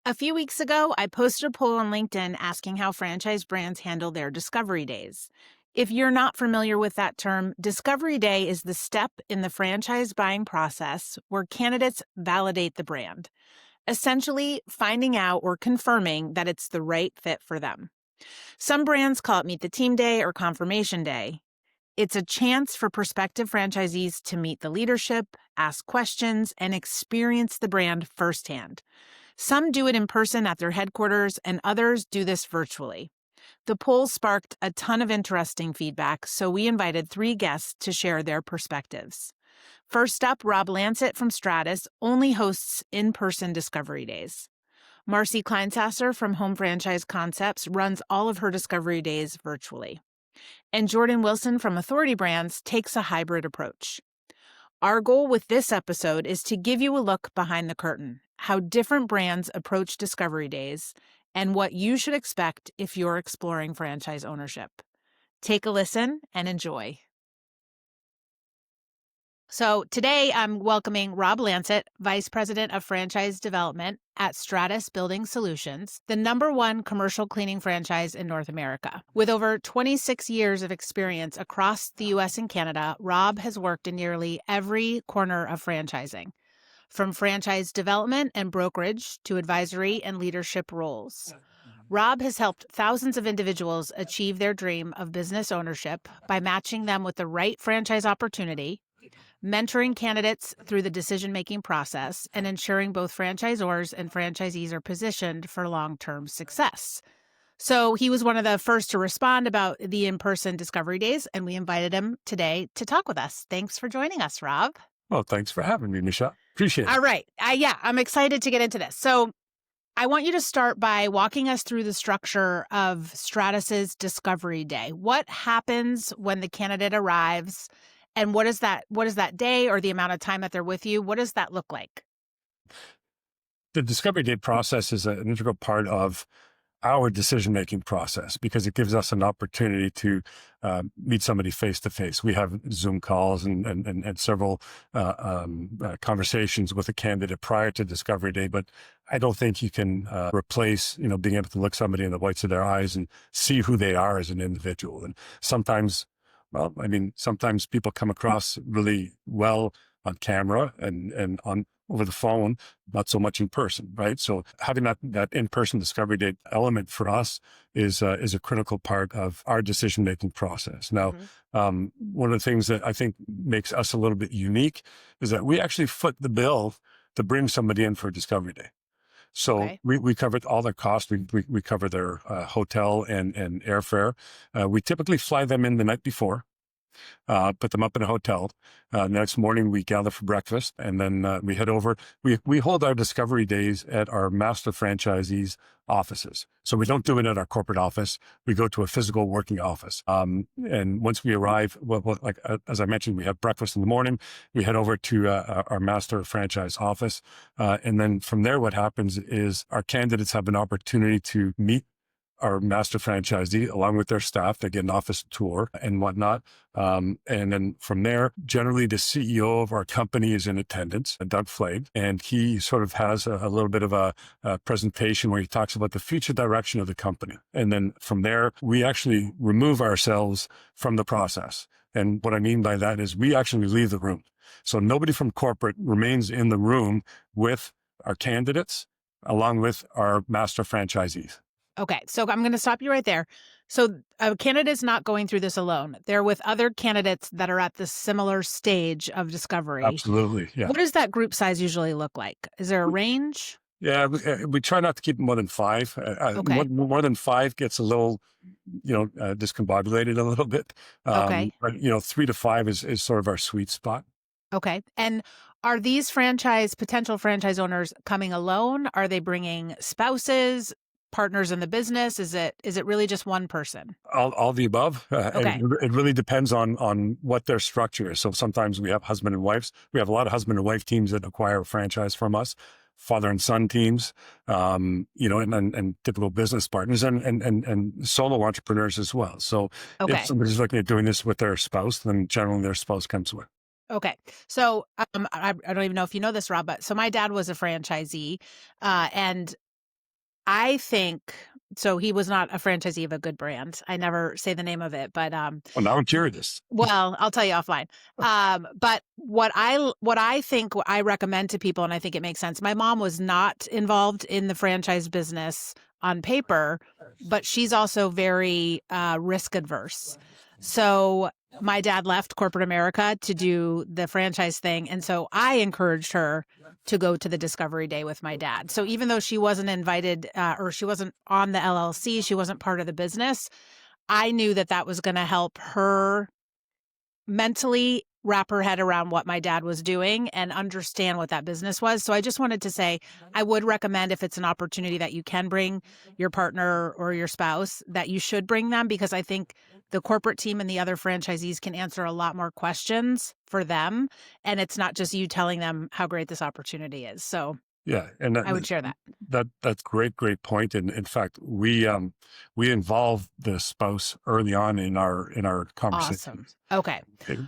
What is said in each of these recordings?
A few weeks ago, I posted a poll on LinkedIn asking how franchise brands handle their discovery days. If you're not familiar with that term, discovery day is the step in the franchise buying process where candidates validate the brand, essentially finding out or confirming that it's the right fit for them. Some brands call it Meet the Team Day or Confirmation Day. It's a chance for prospective franchisees to meet the leadership, ask questions, and experience the brand firsthand. Some do it in person at their headquarters, and others do this virtually. The poll sparked a ton of interesting feedback, so we invited 3 guests to share their perspectives. First up, Rob Lancit from Stratus only hosts in-person discovery days. Marci Kleinsasser from Home Franchise Concepts runs all of her discovery days virtually. And Jordan Wilson from Authority Brands takes a hybrid approach. Our goal with this episode is to give you a look behind the curtain, how different brands approach discovery days, and what you should expect if you're exploring franchise ownership. Take a listen and enjoy. So today I'm welcoming Rob Lancit, Vice President of Franchise Development at Stratus Building Solutions, the #1 commercial cleaning franchise in North America. With over 26 years of experience across the U.S. and Canada, Rob has worked in nearly every corner of franchising, from franchise development and brokerage to advisory and leadership roles. Rob has helped thousands of individuals achieve their dream of business ownership by matching them with the right franchise opportunity, mentoring candidates through the decision-making process, and ensuring both franchisors and franchisees are positioned for long-term success. So he was one of the first to respond about the in-person discovery days, and we invited him today to talk with us. Thanks for joining us, Rob. Well, thanks for having me, Michelle. Appreciate it. All right. I'm excited to get into this. So I want you to start by walking us through the structure of Stratus's discovery day. What happens when the candidate arrives, and what is that day or the amount of time that they're with you? What does that look like? The discovery day process is an integral part of our decision-making process because it gives us an opportunity to meet somebody face-to-face. We have Zoom calls and several conversations with a candidate prior to discovery day, but I don't think you can replace, being able to look somebody in the whites of their eyes and see who they are as an individual. And sometimes people come across really well on camera and on over the phone, not so much in person, right? So having that in-person discovery date element for us is a critical part of our decision-making process. Now, one of the things that I think makes us a little bit unique is that we actually foot the bill to bring somebody in for a discovery day. So we covered all their costs. We cover their hotel and airfare. We typically fly them in the night before. Put them up in a hotel. Next morning, we gather for breakfast, and then we head over. We hold our discovery days at our master franchisees' offices. So we don't do it at our corporate office. We go to a physical working office. And once we arrive, as I mentioned, we have breakfast in the morning. We head over to our master franchise office. And then from there, what happens is our candidates have an opportunity to meet our master franchisee along with their staff. They get an office tour and whatnot. And then from there, generally the CEO of our company is in attendance, Doug Flade, and he sort of has a little bit of a presentation where he talks about the future direction of the company. And then from there, we actually remove ourselves from the process. And what I mean by that is we actually leave the room. So nobody from corporate remains in the room with our candidates along with our master franchisees. Okay, so I'm going to stop you right there. So a candidate's not going through this alone. They're with other candidates that are at the similar stage of discovery. Absolutely, yeah. What does that group size usually look like? Is there a range? Yeah, we try not to keep more than 5. Okay. More than 5 gets a little, discombobulated a little bit. Okay. But 3 to 5 is sort of our sweet spot. Okay. And are these potential franchise owners coming alone? Are they bringing spouses, partners in the business? Is it really just one person? All the above. Okay. It really depends on what their structure is. So sometimes we have husband and wives. We have a lot of husband and wife teams that acquire a franchise from us, father and son teams, and typical business partners and solo entrepreneurs as well. So if somebody's looking at doing this with their spouse, then generally their spouse comes with. Okay. So I don't even know if you know this, Rob, but so my dad was a franchisee, and I think so. He was not a franchisee of a good brand. I never say the name of it, but Well, now I'm curious. well, I'll tell you offline. But what I recommend to people, and I think it makes sense. My mom was not involved in the franchise business on paper, but she's also very risk adverse. So my dad left corporate America to do the franchise thing, and so I encouraged her to go to the discovery day with my dad. So even though she wasn't invited or she wasn't on the LLC, she wasn't part of the business. I knew that that was going to help her mentally wrap her head around what my dad was doing and understand what that business was. So I just wanted to say, I would recommend if it's an opportunity that you can bring your partner or your spouse, that you should bring them, because I think the corporate team and the other franchisees can answer a lot more questions for them. And it's not just you telling them how great this opportunity is. So Yeah, and I would share that. that's great point. And in fact, we involve the spouse early on in our Awesome. conversations. Okay.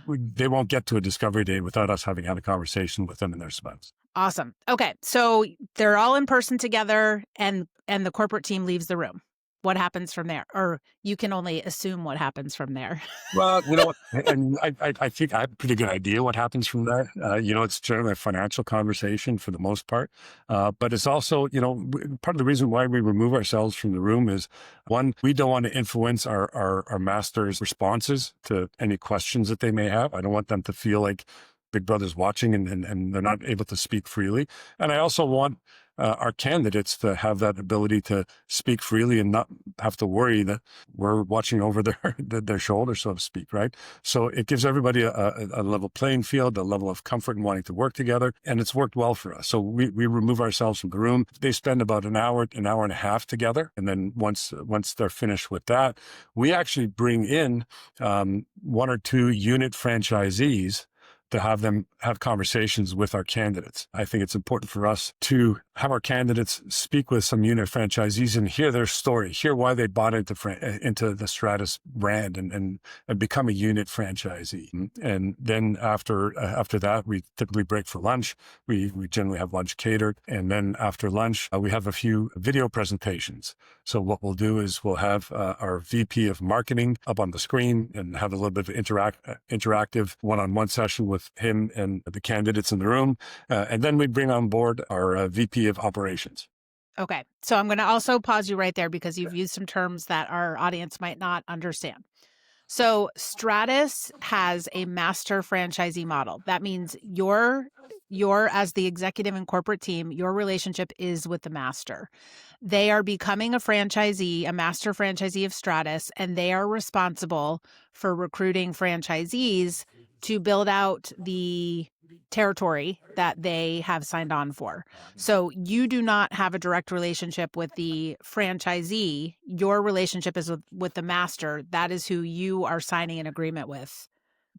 They won't get to a discovery day without us having had a conversation with them and their spouse. Awesome. Okay. So they're all in person together and the corporate team leaves the room. What happens from there? Or you can only assume what happens from there. Well, you know what, and I think I have a pretty good idea what happens from there. It's generally a financial conversation for the most part, but it's also, part of the reason why we remove ourselves from the room is, one, we don't want to influence our masters' responses to any questions that they may have. I don't want them to feel like Big Brother's watching and they're not able to speak freely. And I also want our candidates to have that ability to speak freely and not have to worry that we're watching over their shoulder, so to speak, right? So it gives everybody a level playing field, a level of comfort in wanting to work together, and it's worked well for us. So we remove ourselves from the room. They spend about an hour and a half together, and then once they're finished with that, we actually bring in one or two unit franchisees to have them have conversations with our candidates. I think it's important for us to have our candidates speak with some unit franchisees and hear their story, hear why they bought into the Stratus brand and become a unit franchisee. And then after that, we typically break for lunch. We generally have lunch catered. And then after lunch, we have a few video presentations. So what we'll do is we'll have our VP of marketing up on the screen and have a little bit of interactive one-on-one session with him and the candidates in the room. And then we bring on board our VP of operations. Okay. So I'm going to also pause you right there because you've used some terms that our audience might not understand. So Stratus has a master franchisee model. That means your as the executive and corporate team, your relationship is with the master. They are becoming a franchisee, a master franchisee of Stratus, and they are responsible for recruiting franchisees to build out the territory that they have signed on for. So you do not have a direct relationship with the franchisee. Your relationship is with the master. That is who you are signing an agreement with.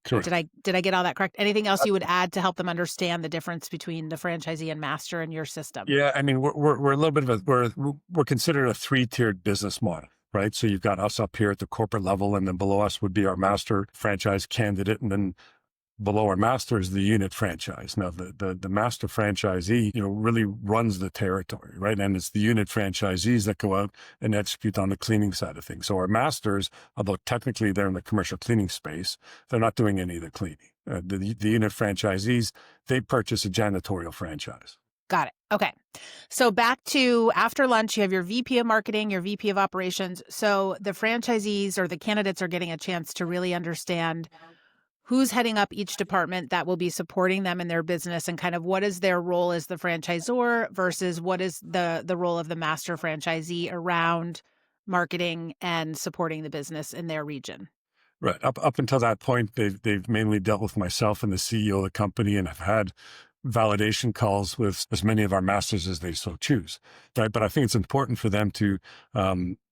Correct. Did I get all that correct? Anything else you would add to help them understand the difference between the franchisee and master in your system? Yeah, I mean, we're a little bit of we're considered a 3-tiered business model, right? So you've got us up here at the corporate level, and then below us would be our master franchise candidate, and then below our master is the unit franchise. Now, the master franchisee, really runs the territory, right? And it's the unit franchisees that go out and execute on the cleaning side of things. So our masters, although technically they're in the commercial cleaning space, they're not doing any of the cleaning. The unit franchisees, they purchase a janitorial franchise. Got it. Okay. So back to after lunch, you have your VP of marketing, your VP of operations. So the franchisees or the candidates are getting a chance to really understand who's heading up each department that will be supporting them in their business and kind of what is their role as the franchisor versus what is the role of the master franchisee around marketing and supporting the business in their region. Right. Up until that point, they've mainly dealt with myself and the CEO of the company and have had validation calls with as many of our masters as they so choose. Right. But I think it's important for them to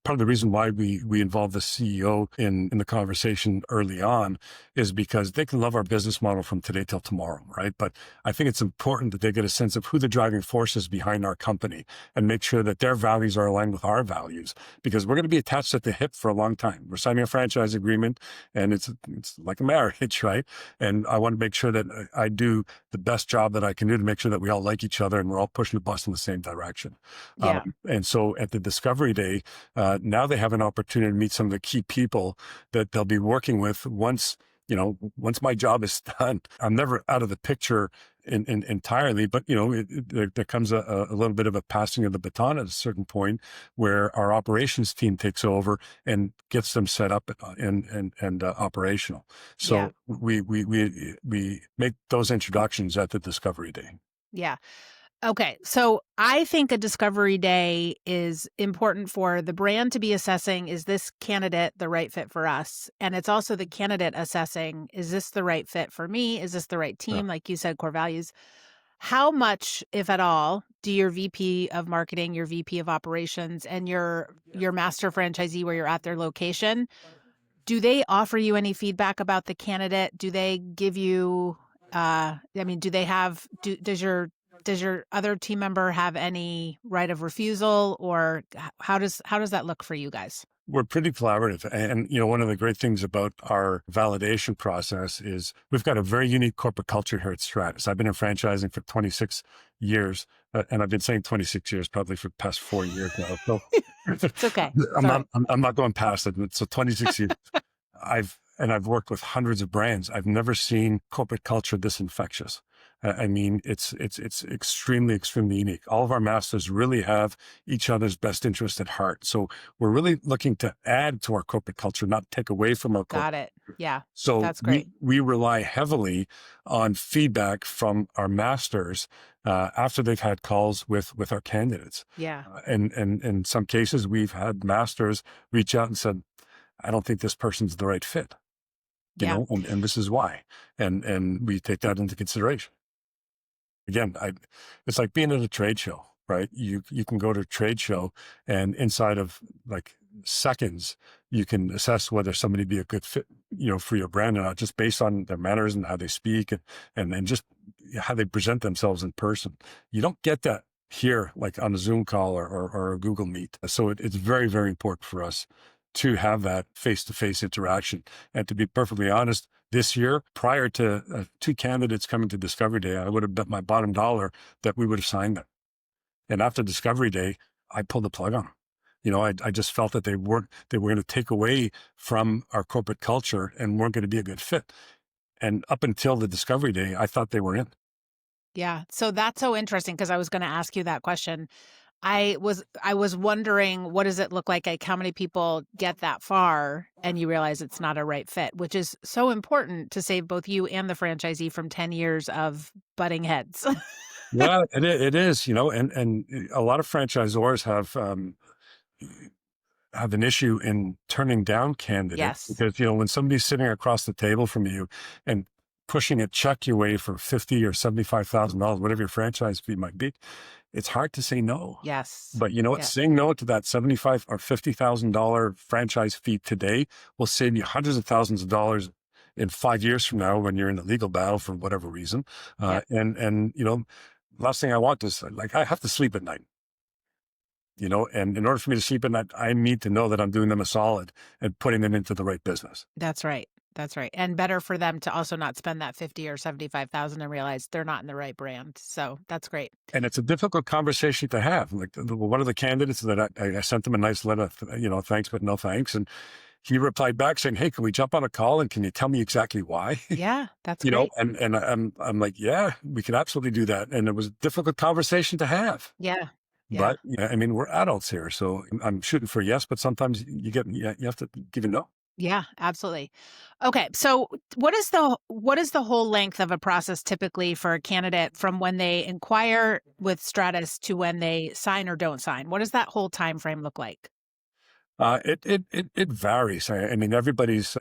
part of the reason why we involve the CEO in the conversation early on is because they can love our business model from today till tomorrow, right? But I think it's important that they get a sense of who the driving force is behind our company and make sure that their values are aligned with our values, because we're going to be attached at the hip for a long time. We're signing a franchise agreement, and it's like a marriage, right? And I want to make sure that I do the best job that I can do to make sure that we all like each other and we're all pushing the bus in the same direction. Yeah. And so at the Discovery Day, now they have an opportunity to meet some of the key people that they'll be working with once, once my job is done. I'm never out of the picture entirely, but there comes a little bit of a passing of the baton at a certain point where our operations team takes over and gets them set up and operational. Yeah. So we make those introductions at the Discovery Day. Yeah. Okay. So I think a discovery day is important for the brand to be assessing, is this candidate the right fit for us? And it's also the candidate assessing, is this the right fit for me? Is this the right Yeah. team? Like you said, core values. How much, if at all, do your VP of marketing, your VP of operations, and your master franchisee where you're at their location, do they offer you any feedback about the candidate? Do they give you do they have does your other team member have any right of refusal, or how does that look for you guys? We're pretty collaborative. And, one of the great things about our validation process is we've got a very unique corporate culture here at Stratus. I've been in franchising for 26 years, and I've been saying 26 years probably for the past 4 years now. So It's okay. I'm Sorry. not, I'm not going past it. So 26 years. I've worked with hundreds of brands. I've never seen corporate culture this infectious. I mean, it's extremely, extremely unique. All of our masters really have each other's best interest at heart. So we're really looking to add to our corporate culture, not take away from our corporate. Got it. Yeah. So That's great. we rely heavily on feedback from our masters after they've had calls with our candidates. Yeah. And in some cases, we've had masters reach out and said, I don't think this person's the right fit, Yeah. and this is why. And we take that into consideration. Again, it's like being at a trade show, right? You can go to a trade show and inside of like seconds, you can assess whether somebody be a good fit, for your brand or not, just based on their manners and how they speak and just how they present themselves in person. You don't get that here, like on a Zoom call or a Google Meet. So it's very, very important for us to have that face-to-face interaction. And to be perfectly honest, this year, prior to 2 candidates coming to Discovery Day, I would have bet my bottom dollar that we would have signed them. And after Discovery Day, I pulled the plug on them. I just felt that they were going to take away from our corporate culture and weren't going to be a good fit. And up until the Discovery Day, I thought they were in. Yeah. So that's so interesting, because I was going to ask you that question. I was wondering, what does it look like how many people get that far and you realize it's not a right fit, which is so important to save both you and the franchisee from 10 years of butting heads. Yeah, it is, and a lot of franchisors have an issue in turning down candidates Yes. because, when somebody's sitting across the table from you and pushing a check your way for $50,000 or $75,000, whatever your franchise fee might be, it's hard to say no. Yes. But you know what? Yeah. Saying no to that $75,000 or $50,000 franchise fee today will save you hundreds of thousands of dollars in 5 years from now when you're in a legal battle for whatever reason. Yeah. And last thing I want is, like, I have to sleep at night. And in order for me to sleep at night, I need to know that I'm doing them a solid and putting them into the right business. That's right. That's right. And better for them to also not spend that 50 or 75,000 and realize they're not in the right brand. So that's great. And it's a difficult conversation to have. Like one of the candidates that I sent him a nice letter, thanks, but no thanks. And he replied back saying, hey, can we jump on a call and can you tell me exactly why? Yeah, that's great. And I'm like, yeah, we can absolutely do that. And it was a difficult conversation to have. Yeah. But we're adults here, so I'm shooting for yes, but sometimes you have to give a no. Yeah, absolutely. Okay. So what is the whole length of a process typically for a candidate from when they inquire with Stratus to when they sign or don't sign? What does that whole time frame look like? It varies. I mean, everybody's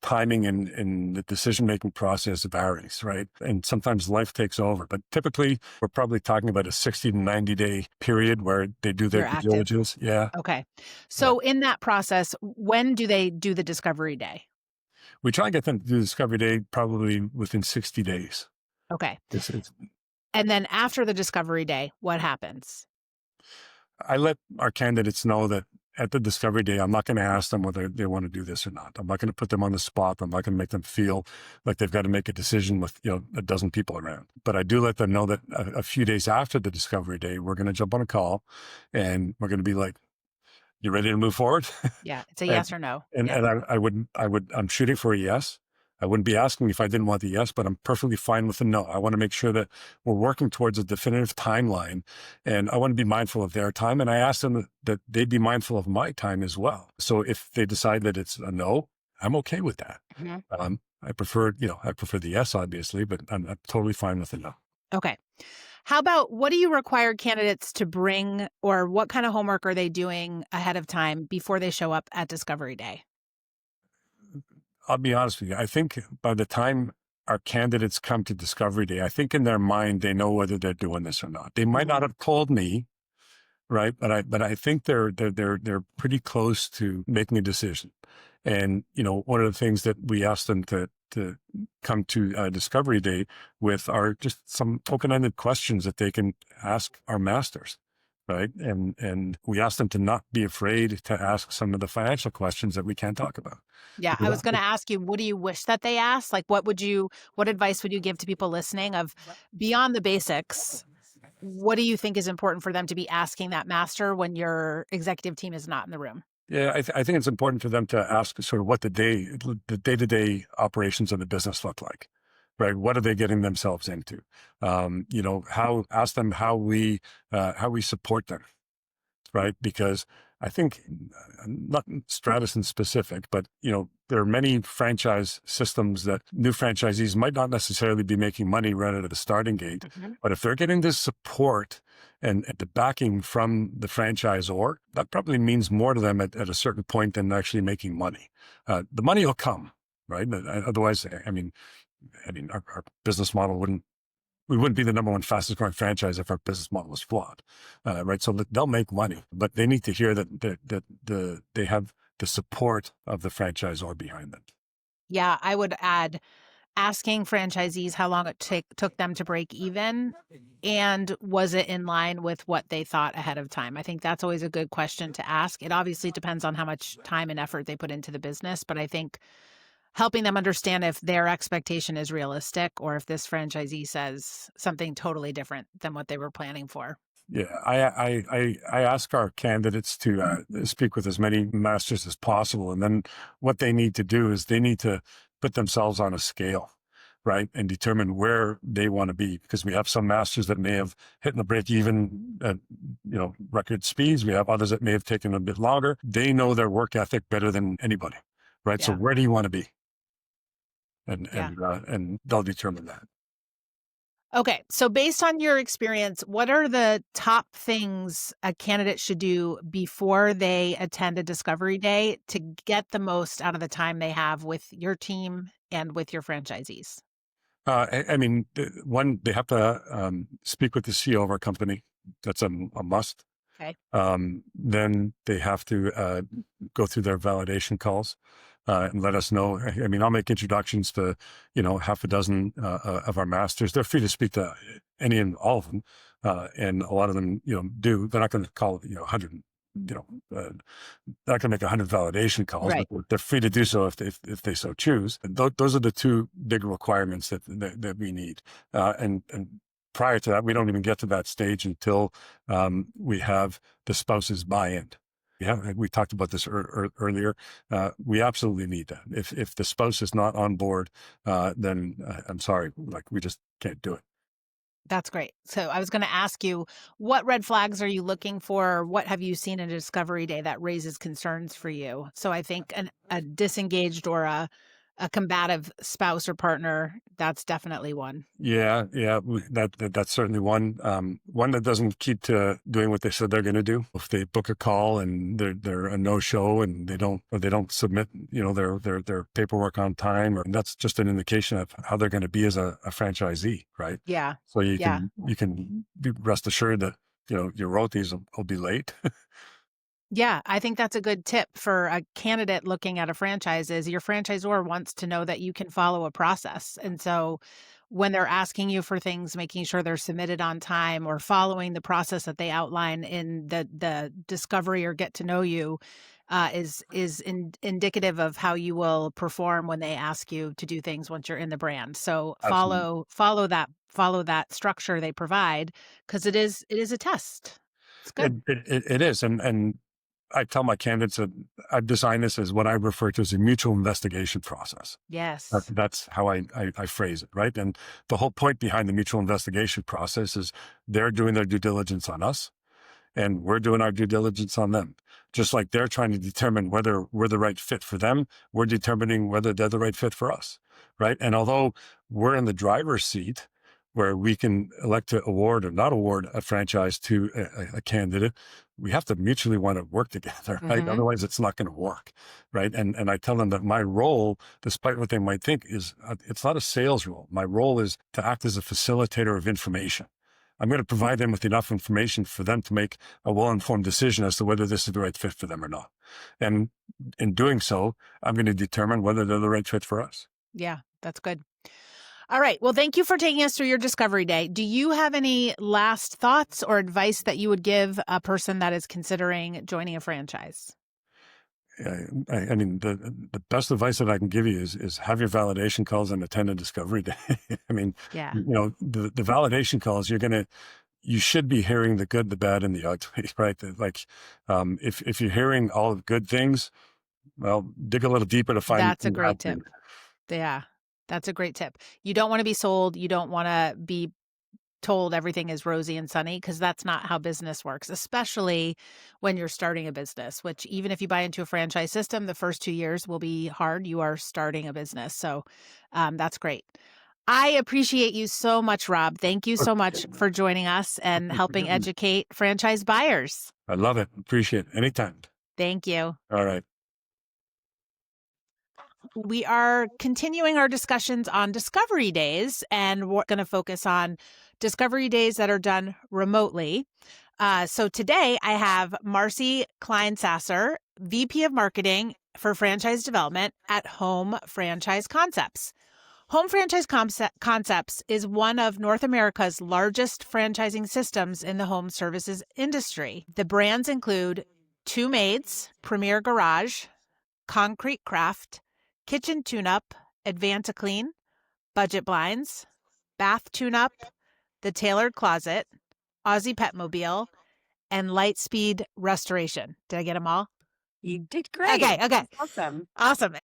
timing in the decision making process varies, right? And sometimes life takes over. But typically, we're probably talking about a 60 to 90-day period where they do their You're due active. diligence. Yeah, Okay. yeah. So in that process, when do they do the discovery day? We try and get them to do discovery day probably within 60 days. Okay. It's And then after the discovery day, what happens? I let our candidates know that at the discovery day, I'm not going to ask them whether they want to do this or not. I'm not going to put them on the spot. I'm not going to make them feel like they've got to make a decision with, a dozen people around. But I do let them know that a few days after the discovery day, we're going to jump on a call and we're going to be like, you ready to move forward? Yeah, it's a And yes or no. and Yeah. and I'm shooting for a yes. I wouldn't be asking if I didn't want the yes, but I'm perfectly fine with the no. I want to make sure that we're working towards a definitive timeline, and I want to be mindful of their time. And I ask them that they be mindful of my time as well. So if they decide that it's a no, I'm okay with that. Mhm. I prefer the yes, obviously, but I'm totally fine with the no. Okay. How about what do you require candidates to bring, or what kind of homework are they doing ahead of time before they show up at discovery day? I'll be honest with you. I think by the time our candidates come to discovery day, I think in their mind they know whether they're doing this or not. They might not Mhm. have told me, right? But I think they're pretty close to making a decision. And one of the things that we asked them to come to Discovery Day with are just some open-ended questions that they can ask our masters, right? And we asked them to not be afraid to ask some of the financial questions that we can't talk about. Yeah, I was Because gonna ask you, what do you wish that they asked? Like, what advice would you give to people listening of beyond the basics? What do you think is important for them to be asking that master when your executive team is not in the room? Yeah, I think it's important for them to ask sort of what the day-to-day operations of the business look like, right? What are they getting themselves into? Ask them how we support them, right? Because I think not Stratus in specific, but there are many franchise systems that new franchisees might not necessarily be making money right out of the starting gate. Mhm. But if they're getting this support and the backing from the franchisor, that probably means more to them at a certain point than actually making money. The money will come, right? Otherwise, our business model wouldn't we wouldn't be the number one fastest growing franchise if our business model was flawed, right? So they'll make money, but they need to hear that they have the support of the franchisor behind them. Yeah, I would add asking franchisees how long it took them to break even, and was it in line with what they thought ahead of time? I think that's always a good question to ask. It obviously depends on how much time and effort they put into the business, but I think helping them understand if their expectation is realistic or if this franchisee says something totally different than what they were planning for. Yeah, I ask our candidates to speak with as many masters as possible, and then what they need to do is they need to put themselves on a scale, right, and determine where they want to be. Because we have some masters that may have hit the break even at record speeds. We have others that may have taken a bit longer. They know their work ethic better than anybody, right? So Yeah. where do you want to be? And Yeah. and they'll determine that. Okay. So, based on your experience, what are the top things a candidate should do before they attend a discovery day to get the most out of the time they have with your team and with your franchisees? One, they have to speak with the CEO of our company. That's a must. Okay. Then they have to go through their validation calls and let us know. I'll make introductions to, half a dozen of our masters. They're free to speak to any and all of them. And a lot of them, do. They're not going to call, 100, you know, uh, they're not going to make 100 validation calls, but Right. they're free to do so if they so choose. And those are the two big requirements that we need. And prior to that, we don't even get to that stage until we have the spouse's buy-in. Yeah, we talked about this earlier. We absolutely need that. If the spouse is not on board, then I'm sorry, like we just can't do it. That's great. So, I was going to ask you, what red flags are you looking for? What have you seen in a discovery day that raises concerns for you? So, I think a disengaged or a a combative spouse or partner, that's definitely one. Yeah, yeah, that's certainly one. One that doesn't keep to doing what they said they're going to do. If they book a call and they're a no show and they don't submit, their paperwork on time, or that's just an indication of how they're going to be as a franchisee, right? Yeah. So Yeah. you can be rest assured that your royalties will be late. Yeah, I think that's a good tip for a candidate looking at a franchise is your franchisor wants to know that you can follow a process. And so when they're asking you for things, making sure they're submitted on time or following the process that they outline in the discovery or get to know you is indicative of how you will perform when they ask you to do things once you're in the brand. So Absolutely. follow that structure they provide because it is a test. It's good. It is, and I tell my candidates that I've designed this as what I refer to as a mutual investigation process. Yes. That's how I phrase it, right? And the whole point behind the mutual investigation process is they're doing their due diligence on us, and we're doing our due diligence on them. Just like they're trying to determine whether we're the right fit for them, we're determining whether they're the right fit for us, right? And although we're in the driver's seat where we can elect to award or not award a franchise to a candidate, we have to mutually want to work together, right? Mhm. Otherwise, it's not going to work, right? And I tell them that my role, despite what they might think, is it's not a sales role. My role is to act as a facilitator of information. I'm going to provide them with enough information for them to make a well-informed decision as to whether this is the right fit for them or not. And in doing so, I'm going to determine whether they're the right fit for us. Yeah, that's good. All right. Well, thank you for taking us through your discovery day. Do you have any last thoughts or advice that you would give a person that is considering joining a franchise? I mean, the best advice that I can give you is have your validation calls and attend a discovery day. I mean, Yeah, the validation calls, you should be hearing the good, the bad, and the ugly, right? Like, if you're hearing all the good things, well, dig a little deeper to find that's a the bad great tip. things. Yeah, that's a great tip. You don't want to be sold. You don't want to be told everything is rosy and sunny because that's not how business works, especially when you're starting a business, which even if you buy into a franchise system, the first 2 years will be hard. You are starting a business. So that's great. I appreciate you so much, Rob. Thank you so much for joining us and helping educate franchise buyers. I love it. Appreciate it. Anytime. Thank you. All right. We are continuing our discussions on discovery days, and we're going to focus on discovery days that are done remotely. So today I have Marci Kleinsasser, VP of Marketing for Franchise Development at Home Franchise Concepts. Home Franchise Concepts is one of North America's largest franchising systems in the home services industry. The brands include Two Maids, Premier Garage, Concrete Craft, Kitchen Tune-Up, Advanta-Clean, Budget Blinds, Bath Tune-Up, The Tailored Closet, Aussie Petmobile, and Lightspeed Restoration. Did I get them all? You did great. Okay. That's awesome. Awesome.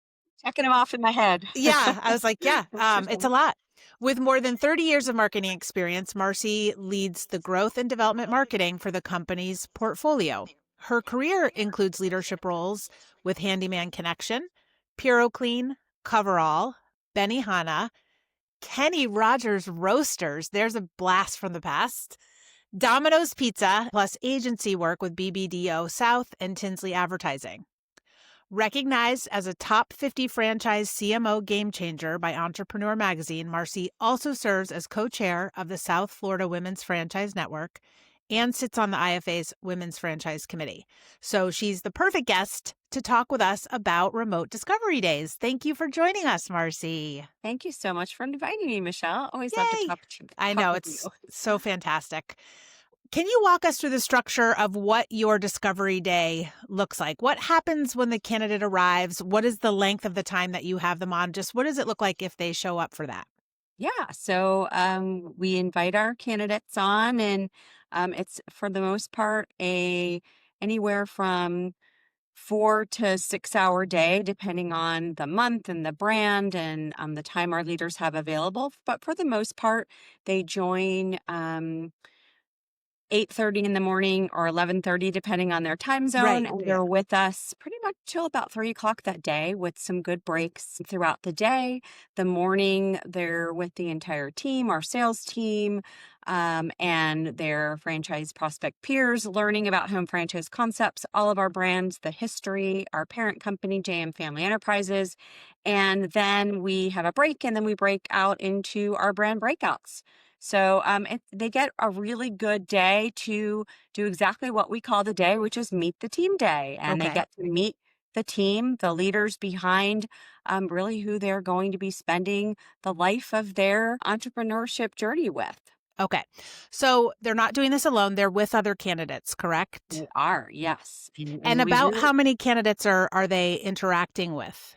Checking them off in my head. Yeah, I was like, yeah, it's a lot. With more than 30 years of marketing experience, Marci leads the growth and development marketing for the company's portfolio. Her career includes leadership roles with Handyman Connection, PuroClean, Coverall, Benihana, Kenny Rogers Roasters. There's a blast from the past. Domino's Pizza, plus agency work with BBDO South and Tinsley Advertising. Recognized as a top 50 franchise CMO game changer by Entrepreneur Magazine, Marci also serves as co-chair of the South Florida Women's Franchise Network and sits on the IFA's Women's Franchise Committee. So she's the perfect guest to talk with us about remote discovery days. Thank you for joining us, Marci. Thank you so much for inviting me, Michelle. Always love to Yay. talk to you. I know, With it's you. so fantastic. Can you walk us through the structure of what your discovery day looks like? What happens when the candidate arrives? What is the length of the time that you have them on? Just what does it look like if they show up for that? Yeah. So we invite our candidates on, and it's for the most part a anywhere from 4 to 6 hour day, depending on the month and the brand and the time our leaders have available. But for the most part, they join. 8:30 in the morning or 11:30, depending on their time zone. Right. And Yeah. they're with us pretty much till about 3 o'clock that day with some good breaks throughout the day. The morning, they're with the entire team, our sales team, and their franchise prospect peers, learning about home franchise concepts, all of our brands, the history, our parent company, JM Family Enterprises. And then we have a break, and then we break out into our brand breakouts. So they get a really good day to do exactly what we call the day, which is meet the team day. And they Okay. get to meet the team, the leaders behind really who they're going to be spending the life of their entrepreneurship journey with. Okay. So they're not doing this alone. They're with other candidates, correct? They are, yes. And And we about really how many candidates are they interacting with?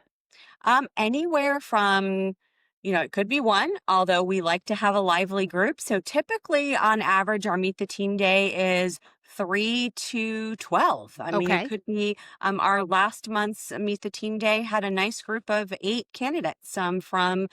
Anywhere from, it could be one, although we like to have a lively group. So typically, on average, our Meet the Team Day is 3 to 12. I mean, it Okay. could be our last month's Meet the Team Day had a nice group of 8 candidates from,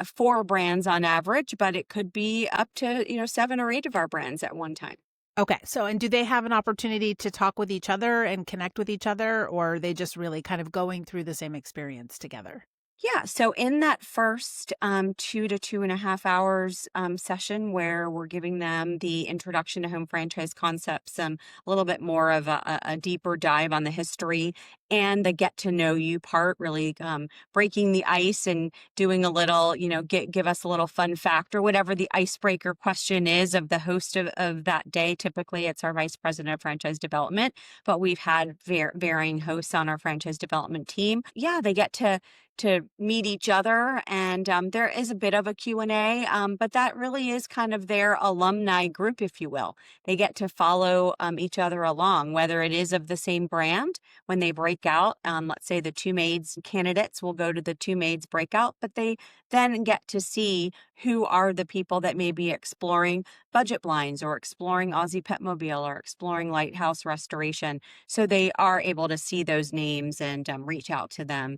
4 brands on average, but it could be up to, 7 or 8 of our brands at one time. Okay. So, and do they have an opportunity to talk with each other and connect with each other, or are they just really kind of going through the same experience together? Yeah. So in that first 2 to 2.5 hours session where we're giving them the introduction to home franchise concepts, a little bit more of a deeper dive on the history and the get to know you part, really breaking the ice and doing a little, give us a little fun fact or whatever the icebreaker question is of the host of that day. Typically, it's our vice president of franchise development, but we've had varying hosts on our franchise development team. Yeah, they get to meet each other. And there is a bit of a Q&A, but that really is kind of their alumni group, if you will. They get to follow each other along, whether it is of the same brand when they break out. Let's say the Two Maids candidates will go to the Two Maids breakout, but they then get to see who are the people that may be exploring budget blinds or exploring Aussie Petmobile or exploring lighthouse restoration. So they are able to see those names and reach out to them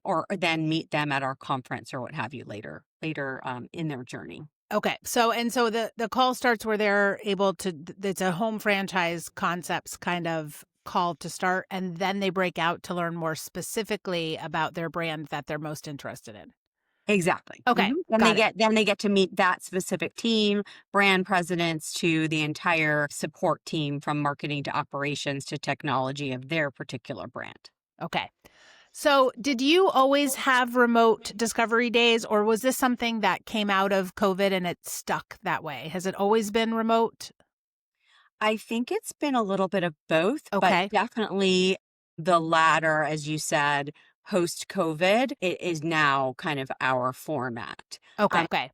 or then meet them at our conference or what have you later in their journey. Okay. So, and so the call starts where they're able to, it's a home franchise concepts kind of call to start, and then they break out to learn more specifically about their brand that they're most interested in. Exactly. Okay. Then Got it. they get to meet that specific team, brand presidents to the entire support team from marketing to operations to technology of their particular brand. Okay. So, did you always have remote discovery days, or was this something that came out of COVID and it stuck that way? Has it always been remote? I think it's been a little bit of both, but Okay. definitely the latter, as you said, post COVID, it is now kind of our format. Okay. Okay.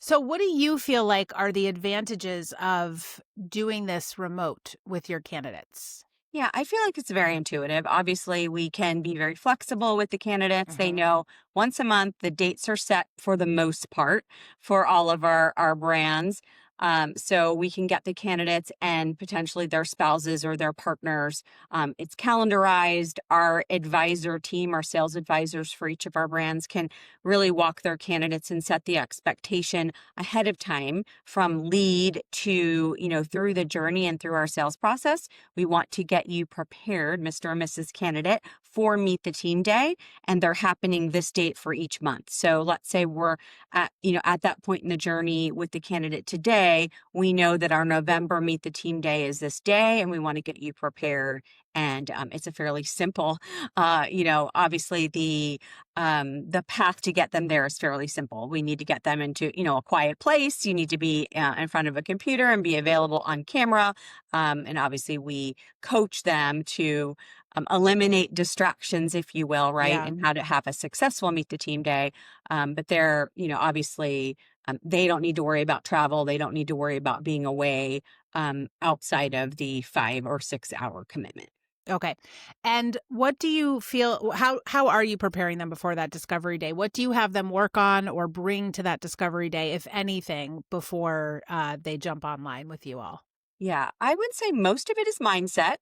So, what do you feel like are the advantages of doing this remote with your candidates? Yeah, I feel like it's very intuitive. Obviously, we can be very flexible with the candidates. They Mhm. know once a month, the dates are set for the most part for all of our brands. So we can get the candidates and potentially their spouses or their partners. It's calendarized. Our advisor team, our sales advisors for each of our brands can really walk their candidates and set the expectation ahead of time from lead to, through the journey and through our sales process. We want to get you prepared, Mr. and Mrs. Candidate, for Meet the Team Day, and they're happening this date for each month. So let's say we're at that point in the journey with the candidate today, we know that our November Meet the Team Day is this day, and we want to get you prepared. And it's a fairly simple, obviously the path to get them there is fairly simple. We need to get them into, a quiet place. You need to be in front of a computer and be available on camera. And obviously we coach them to eliminate distractions, if you will, right? Yeah. And how to have a successful Meet the Team Day. But they're, obviously they don't need to worry about travel. They don't need to worry about being away outside of the 5 or 6 hour commitment. Okay. And what do you feel, how are you preparing them before that discovery day? What do you have them work on or bring to that discovery day, if anything, before they jump online with you all? Yeah, I would say most of it is mindset.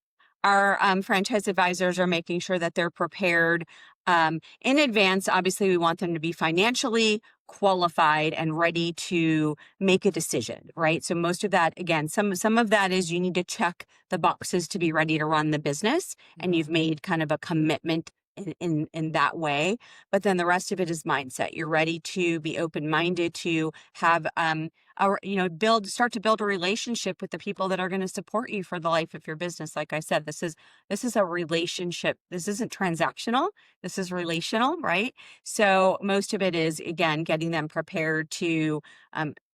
Our franchise advisors are making sure that they're prepared in advance. Obviously, we want them to be financially qualified and ready to make a decision, right? So most of that, again, some of that is you need to check the boxes to be ready to run the business, and you've made kind of a commitment in that way. But then the rest of it is mindset. You're ready to be open-minded, to have start to build a relationship with the people that are going to support you for the life of your business. Like I said, this is a relationship. This isn't transactional. This is relational, right? So most of it is, again, getting them prepared to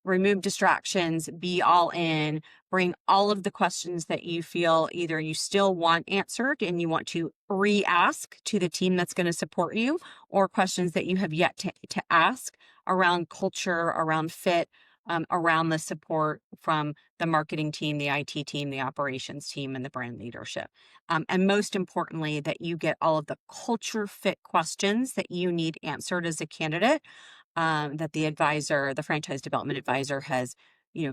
remove distractions, be all in, bring all of the questions that you feel either you still want answered and you want to re-ask to the team that's going to support you, or questions that you have yet to ask around culture, around fit, around the support from the marketing team, the IT team, the operations team, and the brand leadership. And most importantly, that you get all of the culture fit questions that you need answered as a candidate, that the franchise development advisor has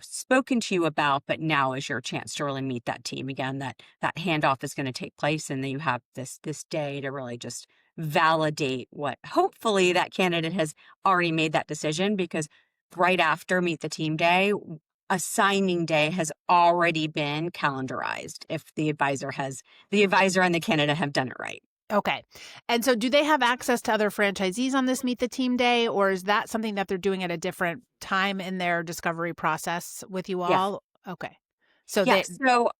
spoken to you about, but now is your chance to really meet that team again. That handoff is going to take place, and then you have this day to really just validate what hopefully that candidate has already made that decision, because right after meet the team day, a signing day has already been calendarized if the advisor and the candidate have done it right. Okay. And so do they have access to other franchisees on this Meet the Team Day, or is that something that they're doing at a different time in their discovery process with you Yes. all? Okay. So Yes. So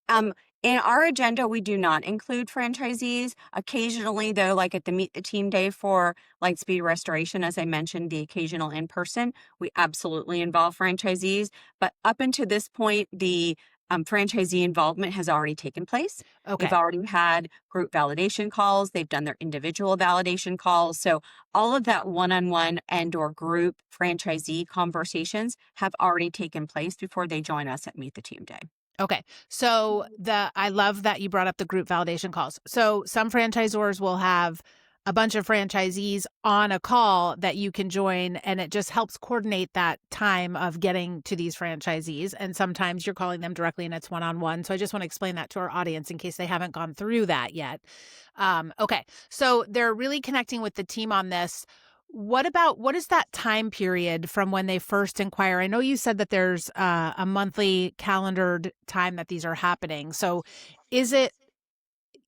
in our agenda, we do not include franchisees. Occasionally, though, like at the Meet the Team Day for Lightspeed Restoration, as I mentioned, the occasional in-person, we absolutely involve franchisees. But up until this point, the franchisee involvement has already taken place. Okay. They've already had group validation calls. They've done their individual validation calls. So all of that one-on-one and or group franchisee conversations have already taken place before they join us at Meet the Team Day. Okay. So I love that you brought up the group validation calls. So some franchisors will have a bunch of franchisees on a call that you can join, and it just helps coordinate that time of getting to these franchisees. And sometimes you're calling them directly and it's one-on-one. So I just want to explain that to our audience in case they haven't gone through that yet. Okay. So they're really connecting with the team on this. What is that time period from when they first inquire? I know you said that there's a monthly calendared time that these are happening. So is it,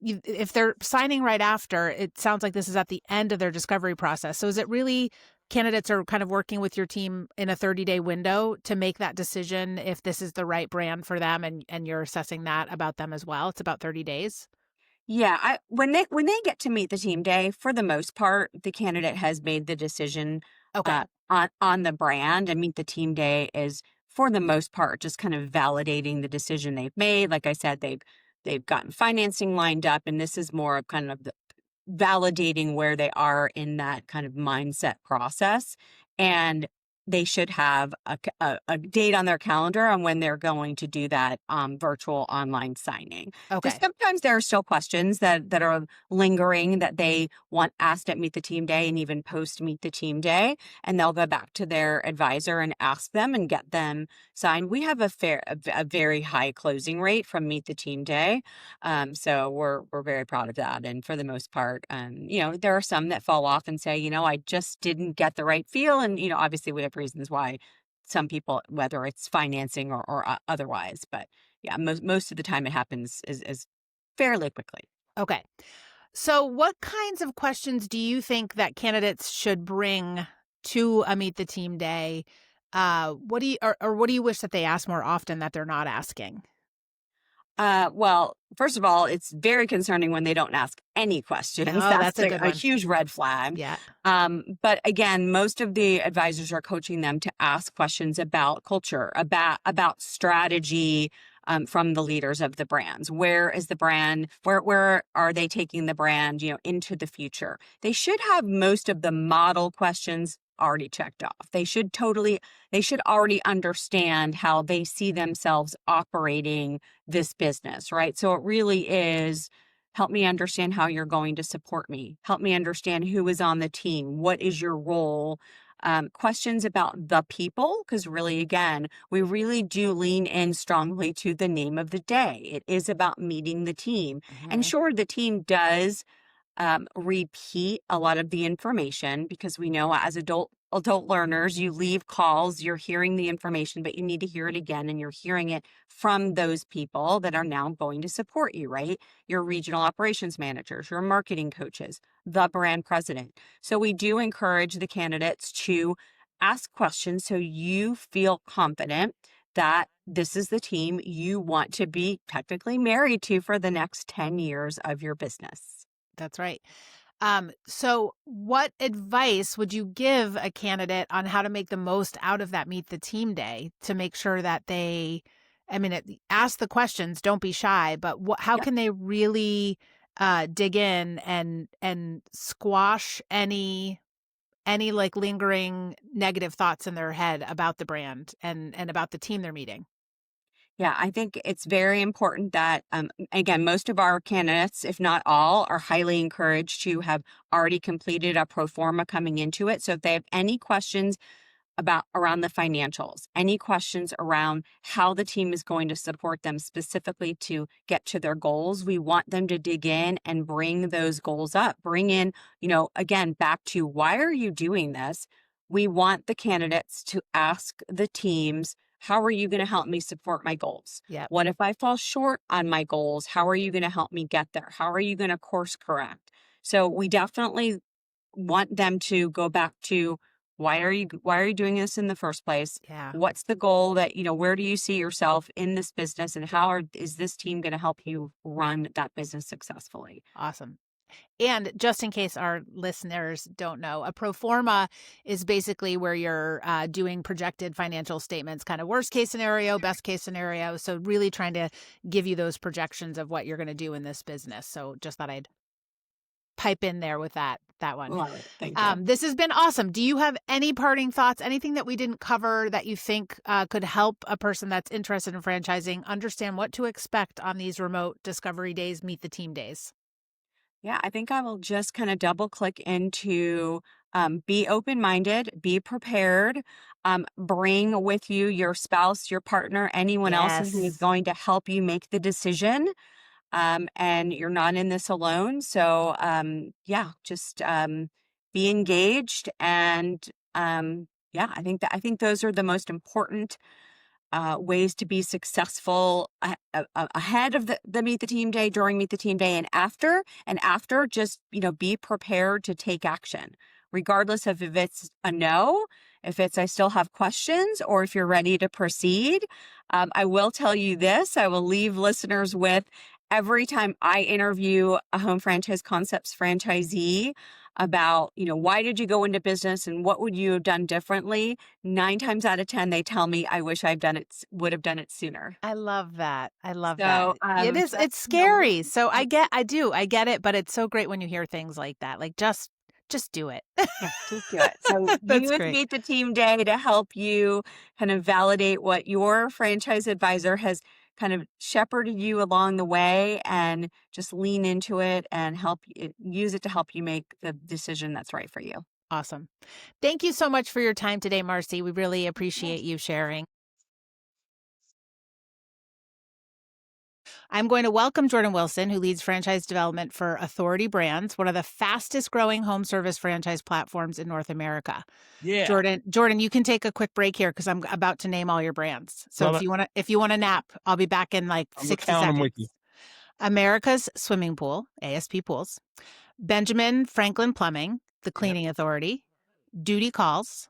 if they're signing right after, it sounds like this is at the end of their discovery process. So is it really candidates are kind of working with your team in a 30-day window to make that decision if this is the right brand for them, and you're assessing that about them as well? It's about 30 days. Yeah, when they get to meet the team day, for the most part, the candidate has made the decision Okay. on the brand, and meet the team day is for the most part just kind of validating the decision they've made. Like I said, they've gotten financing lined up, and this is more of kind of the validating where they are in that kind of mindset process. And they should have a date on their calendar on when they're going to do that virtual online signing. Okay. Because sometimes there are still questions that are lingering that they want asked at Meet the Team Day and even post Meet the Team Day, and they'll go back to their advisor and ask them and get them signed. We have a very high closing rate from Meet the Team Day, so we're very proud of that. And for the most part, there are some that fall off and say, I just didn't get the right feel, and obviously we have reasons why some people, whether it's financing or otherwise, but yeah, most of the time it happens is fairly quickly. Okay. So what kinds of questions do you think that candidates should bring to a Meet the Team Day? What do you wish that they ask more often that they're not asking? Well, first of all, it's very concerning when they don't ask any questions. Oh, that's a good a one. huge red flag. Yeah. But again, most of the advisors are coaching them to ask questions about culture, about strategy, from the leaders of the brands. Where is the brand? Where are they taking the brand, into the future? They should have most of the model questions already checked off. They should already understand how they see themselves operating this business, right? So it really is, help me understand how you're going to support me. Help me understand who is on the team. What is your role? Questions about the people, because really, again, we really do lean in strongly to the name of the day. It is about meeting the team. And sure, the team does repeat a lot of the information, because we know as adult adult learners, you leave calls, you're hearing the information, but you need to hear it again, and you're hearing it from those people that are now going to support you, right? Your regional operations managers, your marketing coaches, the brand president. So we do encourage the candidates to ask questions so you feel confident that this is the team you want to be technically married to for the next 10 years of your business. That's right. So what advice would you give a candidate on how to make the most out of that Meet the Team day to make sure that ask the questions, don't be shy, but how Yep. can they really dig in and squash any like lingering negative thoughts in their head about the brand and about the team they're meeting? Yeah, I think it's very important that, again, most of our candidates, if not all, are highly encouraged to have already completed a pro forma coming into it. So if they have any questions about around the financials, any questions around how the team is going to support them specifically to get to their goals, we want them to dig in and bring those goals up. Bring in, again, back to why are you doing this? We want the candidates to ask the teams, how are you going to help me support my goals? Yep. What if I fall short on my goals? How are you going to help me get there? How are you going to course correct? So we definitely want them to go back to why are you doing this in the first place? Yeah. What's the goal that, where do you see yourself in this business, and is this team going to help you run that business successfully? Awesome. And just in case our listeners don't know, a pro forma is basically where you're doing projected financial statements, kind of worst case scenario, best case scenario. So really trying to give you those projections of what you're going to do in this business. So just thought I'd pipe in there with that one. Love it. Thank you. This has been awesome. Do you have any parting thoughts, anything that we didn't cover that you think could help a person that's interested in franchising understand what to expect on these remote discovery days, meet the team days? Yeah, I think I will just kind of double click into be open minded, be prepared, bring with you your spouse, your partner, anyone else who is Yes. going to help you make the decision. And you're not in this alone. So, yeah, just be engaged. And yeah, I think those are the most important ways to be successful ahead of the Meet the Team Day, during Meet the Team Day, and after. Just be prepared to take action, regardless of if it's a no, if it's I still have questions, or if you're ready to proceed. I will tell you this: I will leave listeners with, every time I interview a Home Franchise Concepts franchisee about, why did you go into business and what would you have done differently? 9 times out of 10, they tell me, I wish would have done it sooner. I love that. I love that. So, It's scary. So I get it, but it's so great when you hear things like that. Like just do it. yeah, just do it. So That's use great. Meet the Team Day to help you kind of validate what your franchise advisor has kind of shepherded you along the way, and just lean into it and use it to help you make the decision that's right for you. Awesome. Thank you so much for your time today, Marci. We really appreciate you sharing. I'm going to welcome Jordan Wilson, who leads franchise development for Authority Brands, one of the fastest growing home service franchise platforms in North America. Yeah. Jordan, you can take a quick break here because I'm about to name all your brands. So Love if you want to nap, I'll be back in like I'm 60 counting seconds. with you. America's Swimming Pool, ASP Pools, Benjamin Franklin Plumbing, the Cleaning Authority, Duty Calls,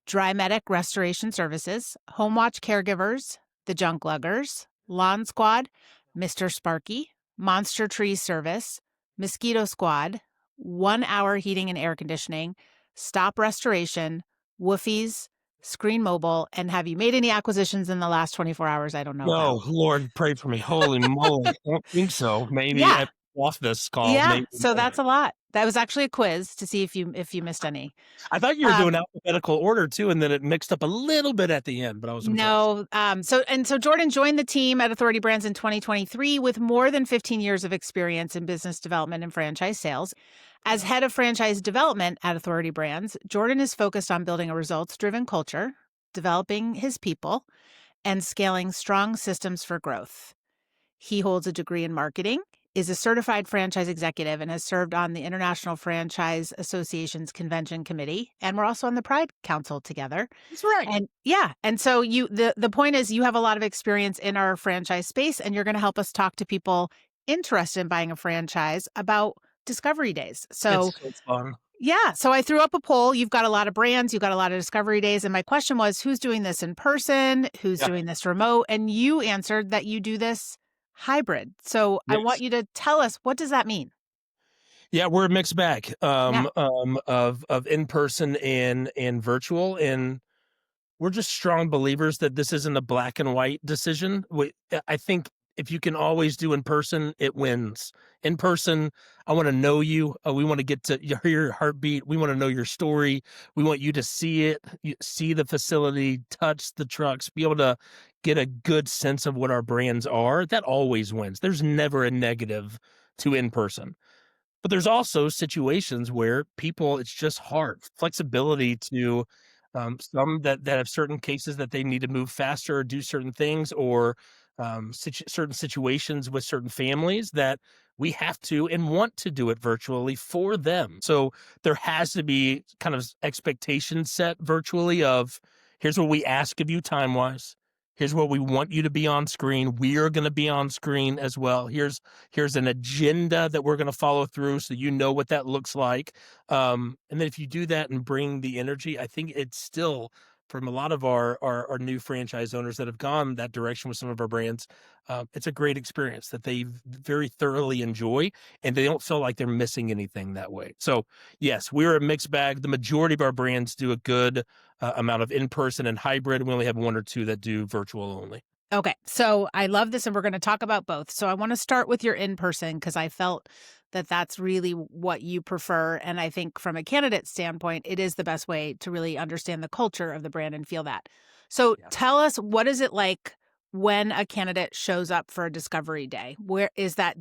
Dry Medic Restoration Services, Home Watch Caregivers, The Junk Luggers, Lawn Squad, Mr. Sparky, Monster Tree Service, Mosquito Squad, 1 Hour Heating and Air Conditioning, Stop Restoration, Woofies, Screen Mobile, and have you made any acquisitions in the last 24 hours I don't know No, about? Lord, pray for me. Holy moly. I don't think so. Maybe Yeah. off this call. Yeah, Maybe so more. that's a lot. That was actually a quiz to see if you missed any. I thought you were doing alphabetical order too, and then it mixed up a little bit at the end, but I was impressed. No. So Jordan joined the team at Authority Brands in 2023 with more than 15 years of experience in business development and franchise sales. As head of franchise development at Authority Brands, Jordan is focused on building a results-driven culture, developing his people, and scaling strong systems for growth. He holds a degree in marketing, is a certified franchise executive and has served on the International Franchise Association's Convention Committee. And we're also on the Pride Council together. That's right. And yeah, and so the point is you have a lot of experience in our franchise space, and you're going to help us talk to people interested in buying a franchise about discovery days. So It's so fun. yeah, so I threw up a poll. You've got a lot of brands, you've got a lot of discovery days, and my question was, who's doing this in person? Who's Yeah. doing this remote? And you answered that you do this hybrid. So I want Yes. you to tell us, what does that mean? Yeah, we're a mixed bag Yeah. of in person and virtual, and we're just strong believers that this isn't a black and white decision. I think if you can always do in person, it wins. In person, I want to know you. We want to get to hear your heartbeat. We want to know your story. We want you to see it, see the facility, touch the trucks, be able to get a good sense of what our brands are. That always wins. There's never a negative to in person. But there's also situations where people, it's just hard. Flexibility to some that have certain cases that they need to move faster or do certain things, or certain situations with certain families that we have to and want to do it virtually for them. So there has to be kind of expectations set virtually of, here's what we ask of you time wise. Here's what we want you to be on screen. We are going to be on screen as well. Here's an agenda that we're going to follow through, so you know what that looks like. And then if you do that and bring the energy, I think it's still, from a lot of our new franchise owners that have gone that direction with some of our brands, it's a great experience that they very thoroughly enjoy, and they don't feel like they're missing anything that way. So yes, we're a mixed bag. The majority of our brands do a good amount of in-person and hybrid. We only have one or two that do virtual only. Okay, so I love this, and we're going to talk about both. So I want to start with your in-person because I felt that that's really what you prefer. And I think from a candidate standpoint, it is the best way to really understand the culture of the brand and feel that. So Yeah. tell us, what is it like when a candidate shows up for a discovery day? Where is that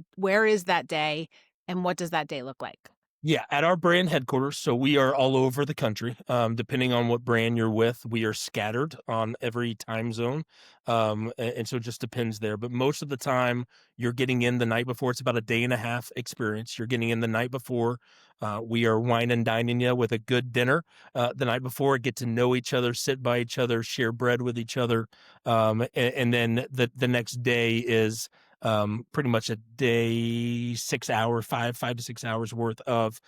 day, and what does that day look like? Yeah, at our brand headquarters. So we are all over the country. Depending on what brand you're with, we are scattered on every time zone. And so it just depends there. But most of the time, you're getting in the night before. It's about a day and a half experience. You're getting in the night before. We are wine and dining you with a good dinner the night before. Get to know each other, sit by each other, share bread with each other. And then the next day is pretty much a day, 6 hour, 5 to 6 hours worth of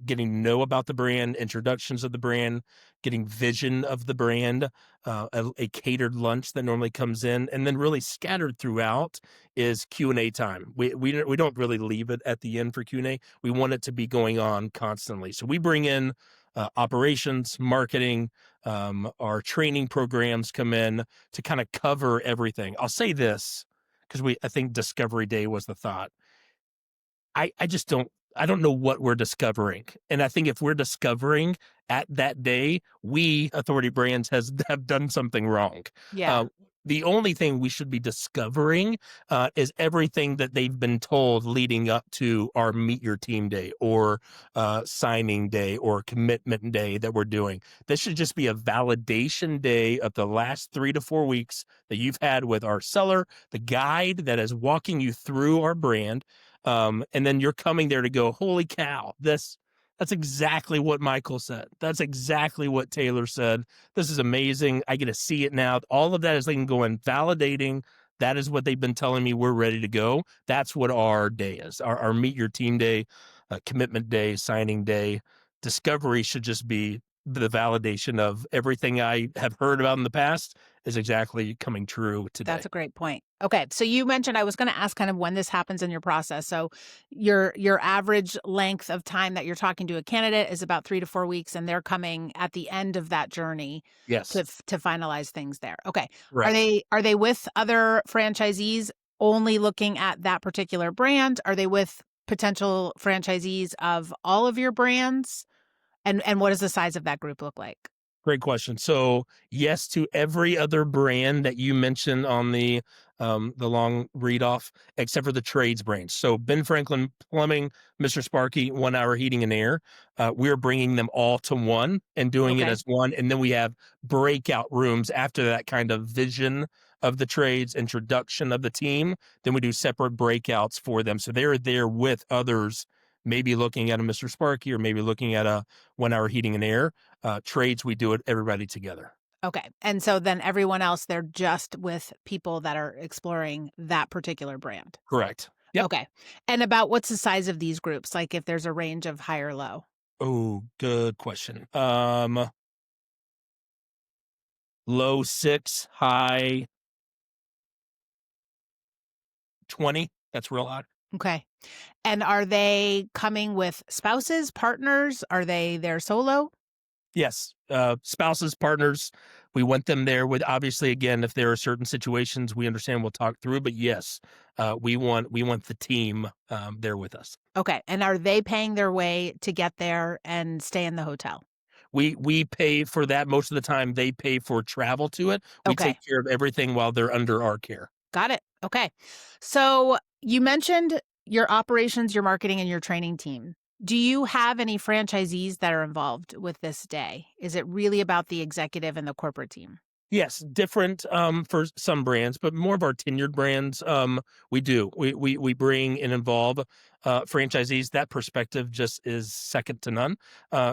getting to know about the brand, introductions of the brand, getting vision of the brand, a catered lunch that normally comes in, and then really scattered throughout is Q&A time. We don't really leave it at the end for Q&A. We want it to be going on constantly. So we bring in operations, marketing, our training programs come in to kind of cover everything. I'll say this, because I think Discovery Day was the thought. I don't know what we're discovering. And I think if we're discovering at that day, we, Authority Brands, have done something wrong. Yeah. The only thing we should be discovering is everything that they've been told leading up to our Meet Your Team Day or signing day or commitment day that we're doing. This should just be a validation day of the last 3 to 4 weeks that you've had with our seller, the guide that is walking you through our brand. And then you're coming there to go, holy cow, that's exactly what Michael said. That's exactly what Taylor said. This is amazing. I get to see it now. All of that is like going validating. That is what they've been telling me. We're ready to go. That's what our day is. Our Meet Your Team Day, commitment day, signing day. Discovery should just be the validation of everything I have heard about in the past is exactly coming true today. That's a great point. Okay, so you mentioned, I was going to ask kind of when this happens in your process. So your average length of time that you're talking to a candidate is about 3 to 4 weeks, and they're coming at the end of that journey Yes. to finalize things there. Okay, Right. are they with other franchisees only looking at that particular brand? Are they with potential franchisees of all of your brands? And what does the size of that group look like? Great question. So yes, to every other brand that you mentioned on the long read off, except for the trades brands. So Ben Franklin Plumbing, Mr. Sparky, 1 Hour Heating and Air. We're bringing them all to one and doing it Okay. as one. And then we have breakout rooms after that kind of vision of the trades, introduction of the team. Then we do separate breakouts for them. So they're there with others, maybe looking at a Mr. Sparky or maybe looking at a 1 hour heating and air. Trades, we do it everybody together. Okay. And so then everyone else, they're just with people that are exploring that particular brand. Correct. Yep. Okay. And about what's the size of these groups? Like if there's a range of high or low? Oh, good question. Low 6, high 20. That's real hot. Okay. And are they coming with spouses, partners? Are they there solo? Yes. Spouses, partners, we want them there with, obviously, again, if there are certain situations we understand, we'll talk through, but yes, we want the team there with us. Okay. And are they paying their way to get there and stay in the hotel? We pay for that. Most of the time they pay for travel to it. We Okay. take care of everything while they're under our care. Got it. Okay. So you mentioned your operations, your marketing, and your training team. Do you have any franchisees that are involved with this day? Is it really about the executive and the corporate team? Yes, different for some brands, but more of our tenured brands, we do. We bring and involve franchisees. That perspective just is second to none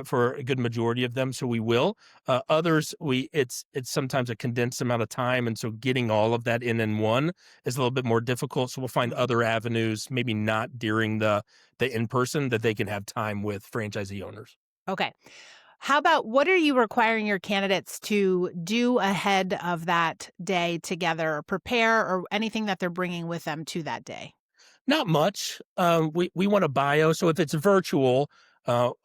for a good majority of them. So we will. Others, it's sometimes a condensed amount of time, and so getting all of that in one is a little bit more difficult. So we'll find other avenues, maybe not during the in person, that they can have time with franchisee owners. Okay. How about what are you requiring your candidates to do ahead of that day together, or prepare, or anything that they're bringing with them to that day? Not much. We want a bio. So if it's virtual,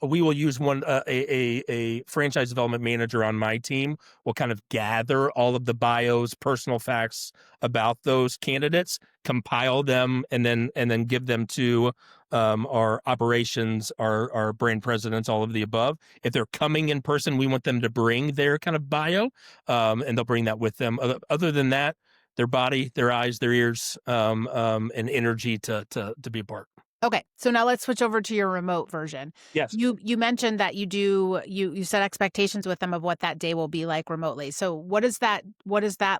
we will use a franchise development manager on my team will kind of gather all of the bios, personal facts about those candidates, compile them, and then give them to our operations, our brand presidents, all of the above. If they're coming in person, we want them to bring their kind of bio, and they'll bring that with them. Other than that, their body, their eyes, their ears, and energy to be a part. Okay. So now let's switch over to your remote version. Yes. You mentioned that you set expectations with them of what that day will be like remotely. So what does that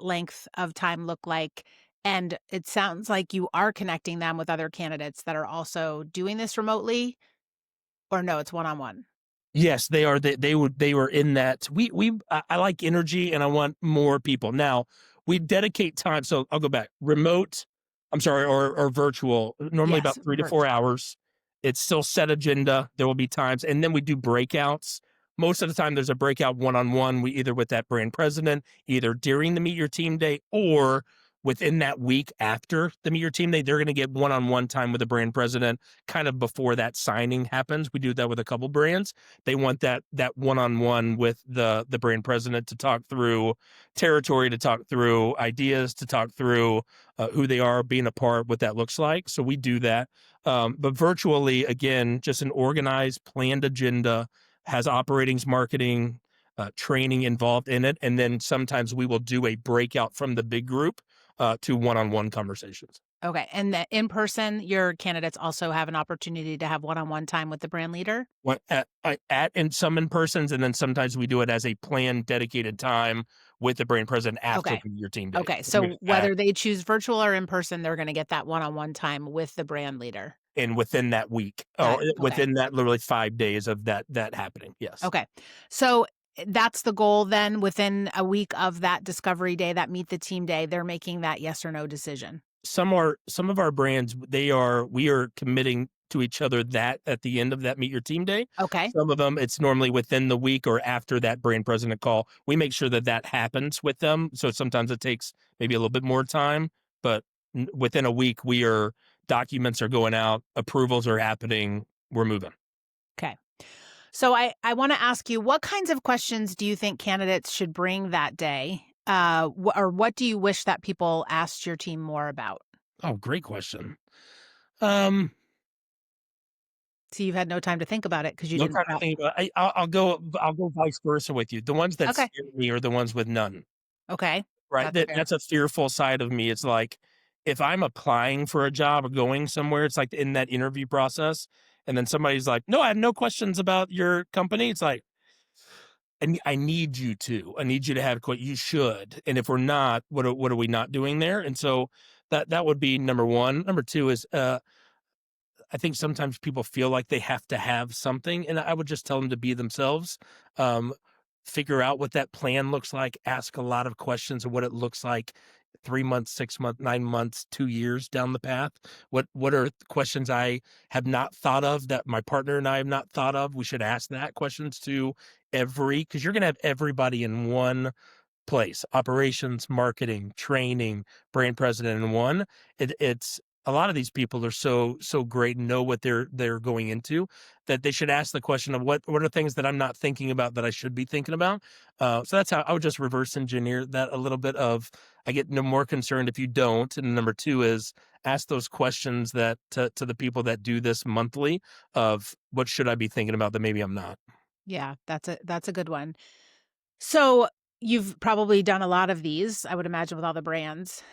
length of time look like? And it sounds like you are connecting them with other candidates that are also doing this remotely, or no, it's one-on-one. Yes, they are. They were in that. I like energy, and I want more people. Now we dedicate time. So I'll go back. Remote, I'm sorry, or virtual. Normally Yes, about 3 to 4 hours. It's still set agenda. There will be times, and then we do breakouts. Most of the time, there's a breakout one-on-one. We either with that brand president, either during the Meet Your Team Day or within that week after the Meet Your Team Day, they're going to get one-on-one time with the brand president kind of before that signing happens. We do that with a couple brands. They want that one-on-one with the brand president to talk through territory, to talk through ideas, to talk through who they are, being a part, what that looks like. So we do that. But virtually, again, just an organized, planned agenda, has operations, marketing, training involved in it. And then sometimes we will do a breakout from the big group to one-on-one conversations. Okay. And in person, your candidates also have an opportunity to have one-on-one time with the brand leader? And some in persons, and then sometimes we do it as a planned, dedicated time with the brand president after your team day. Okay. So whether they choose virtual or in person, they're going to get that one-on-one time with the brand leader. And within that week, within that literally 5 days of that happening. Yes. Okay. So that's the goal then. Within a week of that discovery day, that meet the team day, they're making that yes or no decision. Some of our brands, we are committing to each other that at the end of that Meet Your Team Day. Okay. Some of them, it's normally within the week or after that brand president call. We make sure that happens with them. So sometimes it takes maybe a little bit more time, but within a week, documents are going out, approvals are happening, we're moving. Okay. So I want to ask you, what kinds of questions do you think candidates should bring that day? Or what do you wish that people asked your team more about? Oh, great question. So you've had no time to think about it because you No didn't time to prep. think about it. I'll go vice versa with you. The ones that Okay. scare me are the ones with none. Okay. Right. That's fair. That's a fearful side of me. It's like if I'm applying for a job or going somewhere, it's like in that interview process, and then somebody's like, "No, I have no questions about your company." It's like, I need you to. I need you to have what you should. And if we're not, what are we not doing there? And so that would be number one. Number two is I think sometimes people feel like they have to have something, and I would just tell them to be themselves. Um, Figure out what that plan looks like. Ask a lot of questions of what it looks like 3 months, 6 months, 9 months, 2 years down the path. What are questions I have not thought of that my partner and I have not thought of? We should ask that questions to because you're going to have everybody in one place: operations, marketing, training, brand president in one. It's a lot of these people are so great and know what they're going into, that they should ask the question of what are things that I'm not thinking about that I should be thinking about. So that's how I would just reverse engineer that a little bit. Of I get no more concerned if you don't. And number two is ask those questions that to the people that do this monthly of what should I be thinking about that maybe I'm not. Yeah, that's a good one. So you've probably done a lot of these, I would imagine, with all the brands.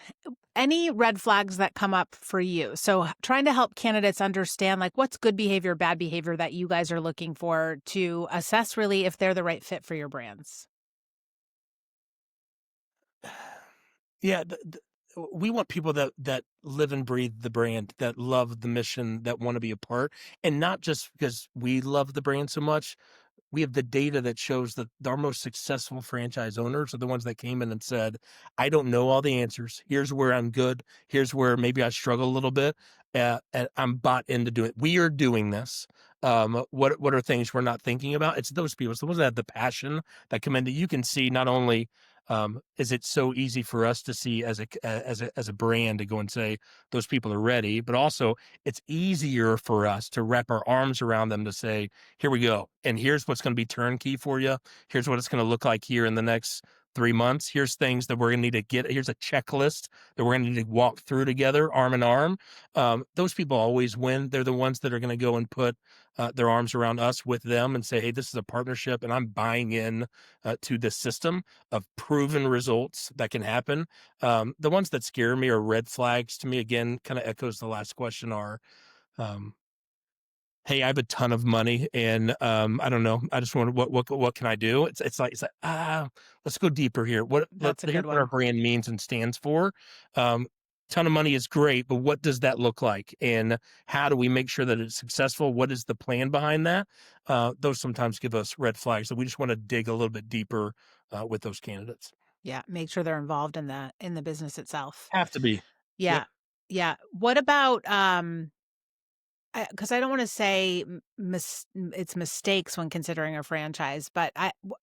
Any red flags that come up for you? So trying to help candidates understand like what's good behavior, bad behavior that you guys are looking for to assess really if they're the right fit for your brands. Yeah, we want people that live and breathe the brand, that love the mission, that want to be a part, and not just because we love the brand so much. We have the data that shows that our most successful franchise owners are the ones that came in and said, I don't know all the answers. Here's where I'm good. Here's where maybe I struggle a little bit. And I'm bought into doing it. We are doing this. What are things we're not thinking about? It's those people. It's the ones that have the passion that come in, that you can see. Not only is it so easy for us to see as a brand to go and say those people are ready, but also it's easier for us to wrap our arms around them to say, here we go. And here's what's going to be turnkey for you. Here's what it's going to look like here in the next 3 months. Here's things that we're going to need to get. Here's a checklist that we're going to need to walk through together, arm in arm. Those people always win. They're the ones that are going to go and put their arms around us with them and say, hey, this is a partnership and I'm buying in to this system of proven results that can happen. The ones that scare me are red flags to me. Again, kind of echoes the last question are, um, hey, I have a ton of money and I don't know. I just want what can I do? It's like let's go deeper here. That's a Here's good what our one. brand means and stands for. Ton of money is great, but what does that look like? And how do we make sure that it's successful? What is the plan behind that? Those sometimes give us red flags. So we just want to dig a little bit deeper with those candidates. Yeah, make sure they're involved in the business itself. Have to be. Yeah. Yep. Yeah. What about because I don't want to say it's mistakes when considering a franchise, but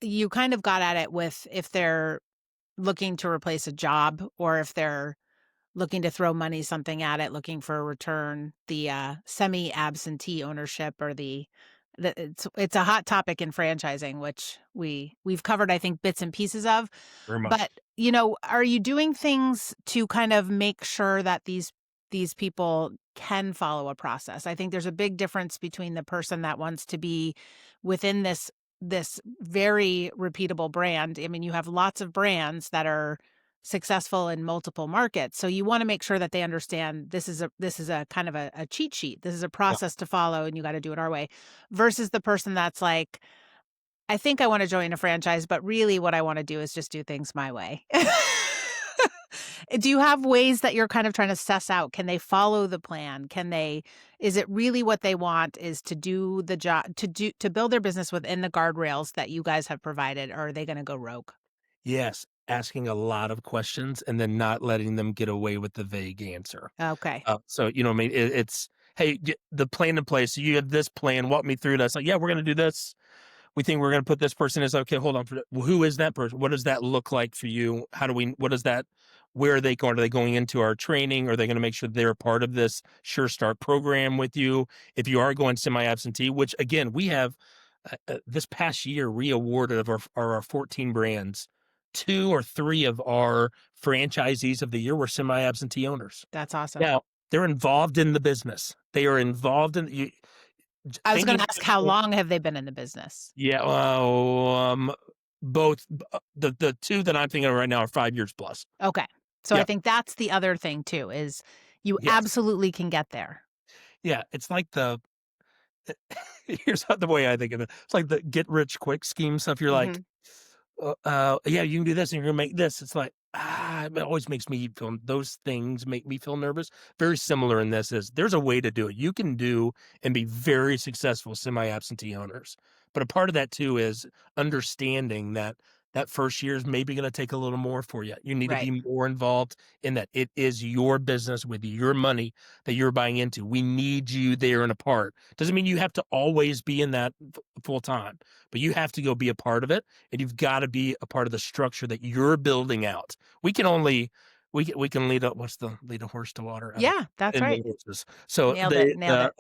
you kind of got at it with if they're looking to replace a job or if they're looking to throw money something at it, looking for a return, the semi-absentee ownership or it's a hot topic in franchising, which we've covered, I think, bits and pieces of. Very much. But, are you doing things to kind of make sure that these people can follow a process? I think there's a big difference between the person that wants to be within this very repeatable brand. I mean, you have lots of brands that are successful in multiple markets. So you want to make sure that they understand this is a kind of a cheat sheet. This is a Yeah. process to follow and you got to do it our way, versus the person that's like, I think I want to join a franchise, but really what I want to do is just do things my way. Do you have ways that you're kind of trying to suss out? Can they follow the plan? Is it really what they want is to do the job, to build their business within the guardrails that you guys have provided, or are they going to go rogue? Yes, asking a lot of questions and then not letting them get away with the vague answer. Okay. So, I mean, it's, hey, get the plan in place. You have this plan. Walk me through this. Like, yeah, we're going to do this. We think we're going to put this person as, okay, hold on. Well, who is that person? What does that look like for you? Where are they going? Are they going into our training? Are they going to make sure they're a part of this Sure Start program with you? If you are going semi-absentee, which again, we have this past year re-awarded of our 14 brands, 2 or 3 of our franchisees of the year were semi-absentee owners. That's awesome. Now, they're involved in the business. They are involved in you. I was going Thinking to ask, how long have they been in the business? Yeah, both the 2 that I'm thinking of right now are 5 years plus. Okay. So I Yeah. think that's the other thing too, is you Yes. absolutely can get there. Yeah, it's like here's the way I think of it. It's like the get rich quick scheme stuff. You're like, Mhm. yeah, you can do this and you're gonna make this. It's like, it always makes me feel those things make me feel nervous. Very similar in this is there's a way to do it. You can do and be very successful semi-absentee owners. But a part of that too is understanding that that first year is maybe going to take a little more for you. You need to Right. be more involved in that. It is your business with your money that you're buying into. We need you there and a part. Doesn't mean you have to always be in that full time, but you have to go be a part of it, and you've got to be a part of the structure that you're building out. We can only we can lead up lead a horse to water? I don't Yeah, that's and the right. horses. So Nailed it. Nailed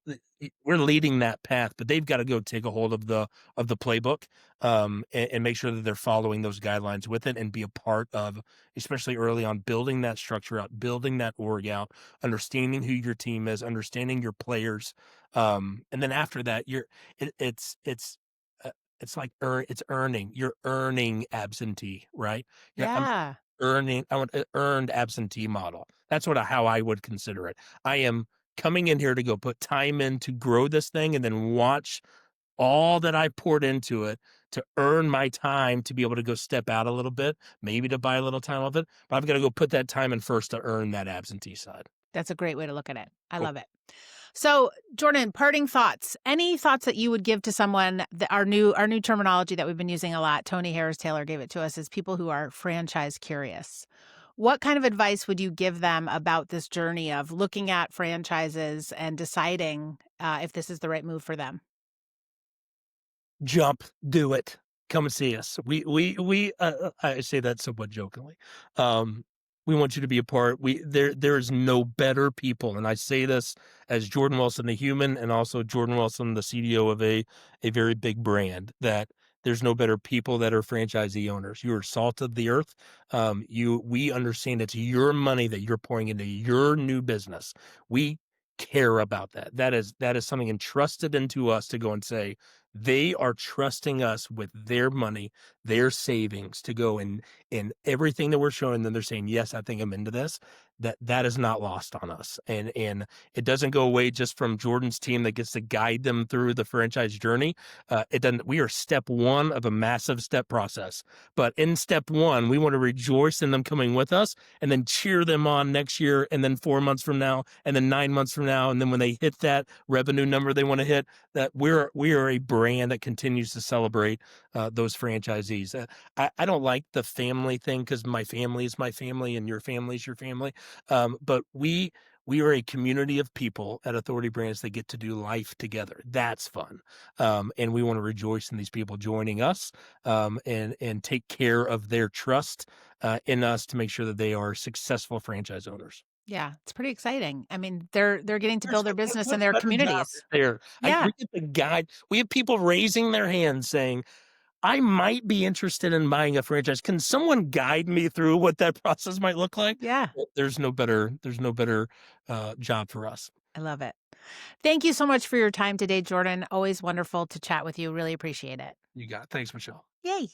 it. we're leading that path, but they've got to go take a hold of the playbook, and make sure that they're following those guidelines with it and be a part of, especially early on, building that structure out, building that org out, understanding who your team is, understanding your players, and then after that, it, uh, it's like it's earning. You're earning absentee, right? I'm Yeah. earning. I want an earned absentee model. That's how I would consider it. I am coming in here to go put time in to grow this thing and then watch all that I poured into it to earn my time to be able to go step out a little bit, maybe to buy a little time of it. But I've got to go put that time in first to earn that absentee side. That's a great way to look at it. I Cool. love it. So, Jordan, parting thoughts. Any thoughts that you would give to someone that our new terminology that we've been using a lot, Tony Harris Taylor gave it to us, is people who are franchise curious. What kind of advice would you give them about this journey of looking at franchises and deciding if this is the right move for them? Jump, do it. Come and see us. I say that somewhat jokingly. Um, we want you to be a part. There is no better people, and I say this as Jordan Wilson, the human, and also Jordan Wilson, the CDO of a very big brand. That there's no better people that are franchisee owners. You are salt of the earth. We understand it's your money that you're pouring into your new business. We care about that. That is something entrusted into us to go and say, they are trusting us with their money, their savings to go in everything that we're showing them. They're saying, yes, I think I'm into this. That is not lost on us. And it doesn't go away just from Jordan's team that gets to guide them through the franchise journey. It doesn't, we are step one of a massive step process. But in step one, we want to rejoice in them coming with us and then cheer them on next year and then 4 months from now and then 9 months from now. And then when they hit that revenue number they want to hit, that we are a brand that continues to celebrate those franchisees. I don't like the family thing because my family is my family and your family is your family. But we are a community of people at Authority Brands that get to do life together. That's fun, and we want to rejoice in these people joining us, and take care of their trust in us to make sure that they are successful franchise owners. Yeah, it's pretty exciting. I mean, they're getting to build their business in What their better job is communities. there? Yeah. We get the guide. We have people raising their hands saying, "I might be interested in buying a franchise. Can someone guide me through what that process might look like?" Yeah. There's no better job for us. I love it. Thank you so much for your time today, Jordan. Always wonderful to chat with you. Really appreciate it. You got it. Thanks, Michelle. Yay.